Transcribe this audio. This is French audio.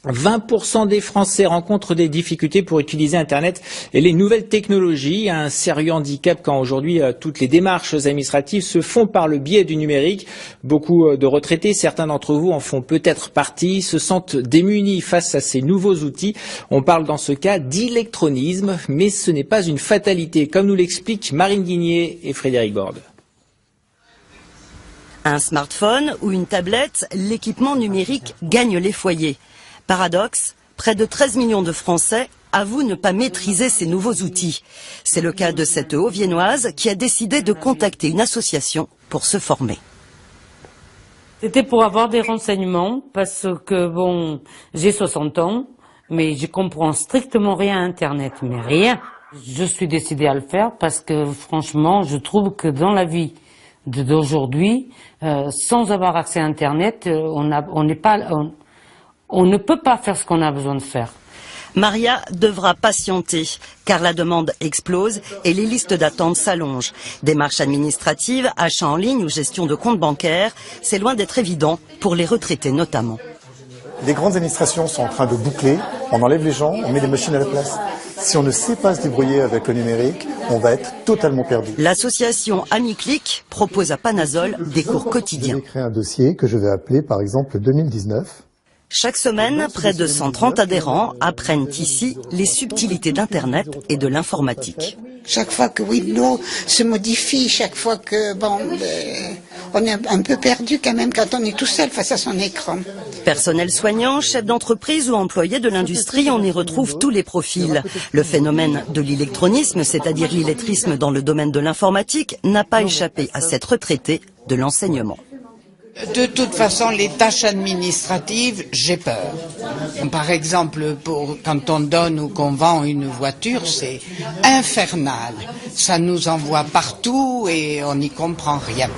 20% des Français rencontrent des difficultés pour utiliser Internet et les nouvelles technologies. Un sérieux handicap quand aujourd'hui toutes les démarches administratives se font par le biais du numérique. Beaucoup de retraités, certains d'entre vous en font peut-être partie, se sentent démunis face à ces nouveaux outils. On parle dans ce cas d'électronisme, mais ce n'est pas une fatalité, comme nous l'expliquent Marine Guigné et Frédéric Borde. Un smartphone ou une tablette, l'équipement numérique gagne les foyers. Paradoxe, près de 13 millions de Français avouent ne pas maîtriser ces nouveaux outils. C'est le cas de cette Haut-Viennoise qui a décidé de contacter une association pour se former. C'était pour avoir des renseignements parce que, bon, j'ai 60 ans, mais je comprends strictement rien à Internet, mais rien. Je suis décidée à le faire parce que, franchement, je trouve que dans la vie d'aujourd'hui, sans avoir accès à Internet, on ne peut pas faire ce qu'on a besoin de faire. Maria devra patienter, car la demande explose et les listes d'attente s'allongent. Démarches administratives, achats en ligne ou gestion de comptes bancaires, c'est loin d'être évident pour les retraités notamment. Les grandes administrations sont en train de boucler, on enlève les gens, on met des machines à la place. Si on ne sait pas se débrouiller avec le numérique, on va être totalement perdu. L'association AmiClick propose à Panazol des cours quotidiens. Je vais créer un dossier que je vais appeler par exemple 2019. Chaque semaine, près de 130 adhérents apprennent ici les subtilités d'Internet et de l'informatique. Chaque fois que Windows se modifie, chaque fois que on est un peu perdu quand même quand on est tout seul face à son écran. Personnel soignant, chef d'entreprise ou employé de l'industrie, on y retrouve tous les profils. Le phénomène de l'électronisme, c'est-à-dire l'illettrisme dans le domaine de l'informatique, n'a pas échappé à cette retraitée de l'enseignement. De toute façon, les tâches administratives, j'ai peur. Par exemple, quand on donne ou qu'on vend une voiture, c'est infernal. Ça nous envoie partout et on n'y comprend rien.